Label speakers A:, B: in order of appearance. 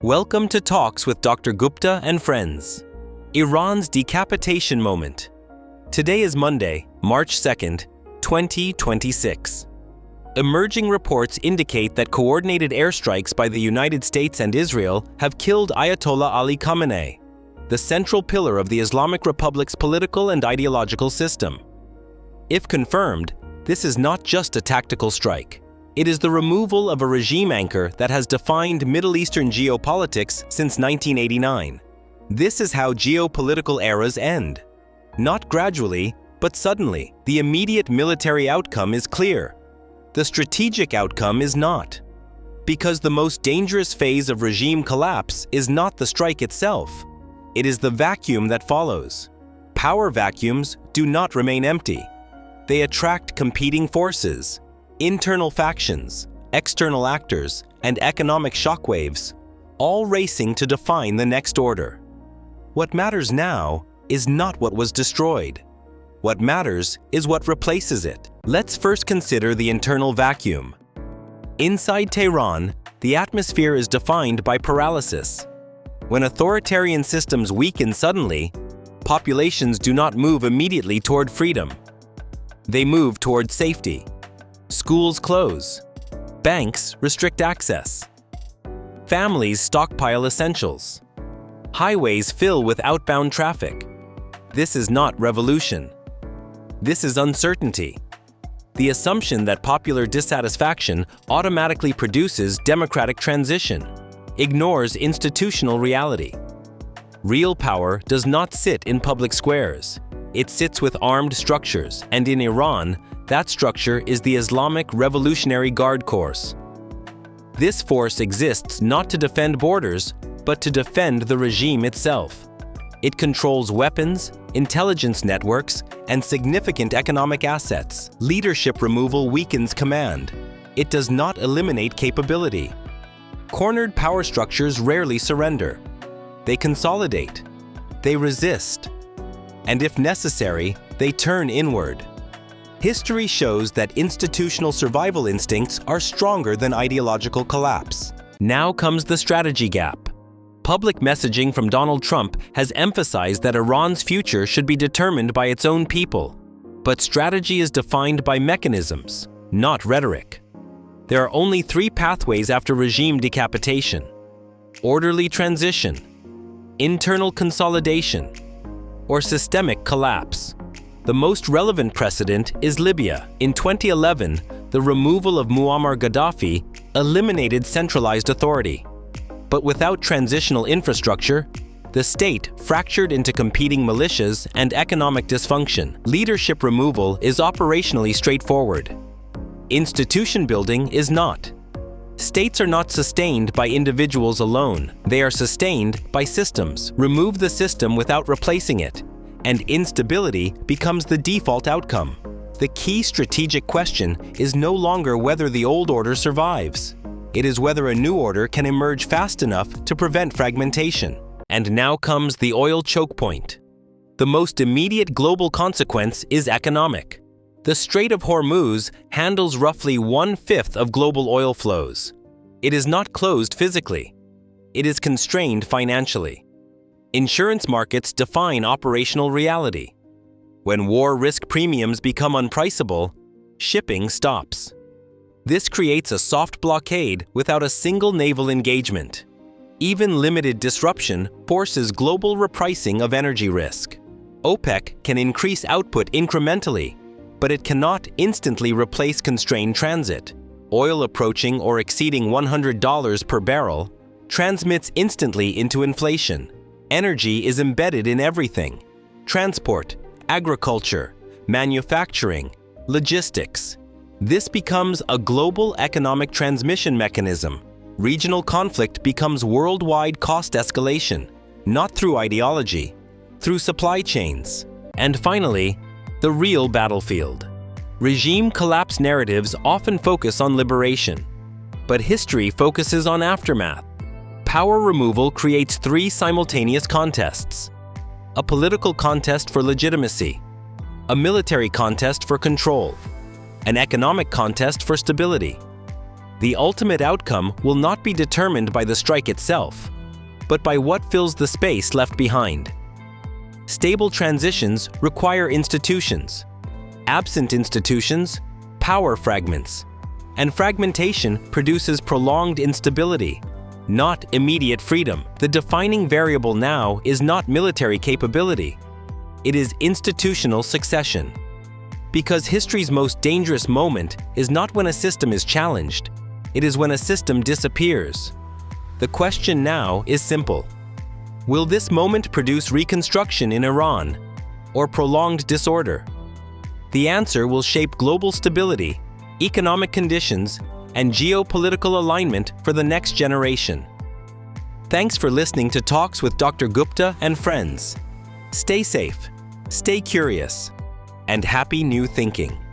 A: Welcome to Talks with Dr. Gupta and friends. Iran's decapitation moment. Today is Monday, March 2nd, 2026. Emerging reports indicate that coordinated airstrikes by the United States and Israel have killed Ayatollah Ali Khamenei, the central pillar of the Islamic Republic's political and ideological system. If confirmed, this is not just a tactical strike. It is the removal of a regime anchor that has defined Middle Eastern geopolitics since 1989. This is how geopolitical eras end. Not gradually, but suddenly. The immediate military outcome is clear. The strategic outcome is not. Because the most dangerous phase of regime collapse is not the strike itself. It is the vacuum that follows. Power vacuums do not remain empty. They attract competing forces. Internal factions, external actors, and economic shockwaves, all racing to define the next order. What matters now is not what was destroyed. What matters is what replaces it. Let's first consider the internal vacuum. Inside Tehran, the atmosphere is defined by paralysis. When authoritarian systems weaken suddenly, populations do not move immediately toward freedom. They move toward safety. Schools close. Banks restrict access. Families stockpile essentials. Highways fill with outbound traffic. This is not revolution. This is uncertainty. The assumption that popular dissatisfaction automatically produces democratic transition ignores institutional reality. Real power does not sit in public squares. It sits with armed structures, and in Iran, that structure is the Islamic Revolutionary Guard Corps. This force exists not to defend borders, but to defend the regime itself. It controls weapons, intelligence networks, and significant economic assets. Leadership removal weakens command. It does not eliminate capability. Cornered power structures rarely surrender. They consolidate. They resist. And if necessary, they turn inward. History shows that institutional survival instincts are stronger than ideological collapse. Now comes the strategy gap. Public messaging from Donald Trump has emphasized that Iran's future should be determined by its own people. But strategy is defined by mechanisms, not rhetoric. There are only three pathways after regime decapitation: orderly transition, internal consolidation, or systemic collapse. The most relevant precedent is Libya. In 2011, the removal of Muammar Gaddafi eliminated centralized authority. But without transitional infrastructure, the state fractured into competing militias and economic dysfunction. Leadership removal is operationally straightforward. Institution building is not. States are not sustained by individuals alone. They are sustained by systems. Remove the system without replacing it, and instability becomes the default outcome. The key strategic question is no longer whether the old order survives. It is whether a new order can emerge fast enough to prevent fragmentation. And now comes the oil choke point. The most immediate global consequence is economic. The Strait of Hormuz handles roughly 1/5 of global oil flows. It is not closed physically. It is constrained financially. Insurance markets define operational reality. When war risk premiums become unpriceable, shipping stops. This creates a soft blockade without a single naval engagement. Even limited disruption forces global repricing of energy risk. OPEC can increase output incrementally, but it cannot instantly replace constrained transit. Oil approaching or exceeding $100 per barrel transmits instantly into inflation. Energy is embedded in everything: transport, agriculture, manufacturing, logistics. This becomes a global economic transmission mechanism. Regional conflict becomes worldwide cost escalation, not through ideology, through supply chains. And finally, the real battlefield. Regime collapse narratives often focus on liberation, but history focuses on aftermath. Power removal creates three simultaneous contests: a political contest for legitimacy, a military contest for control, an economic contest for stability. The ultimate outcome will not be determined by the strike itself, but by what fills the space left behind. Stable transitions require institutions. Absent institutions, power fragments. And fragmentation produces prolonged instability, not immediate freedom. The defining variable now is not military capability. It is institutional succession. Because history's most dangerous moment is not when a system is challenged, it is when a system disappears. The question now is simple. Will this moment produce reconstruction in Iran or prolonged disorder? The answer will shape global stability, economic conditions, and geopolitical alignment for the next generation. Thanks for listening to Talks with Dr. Gupta and friends. Stay safe, stay curious, and happy new thinking.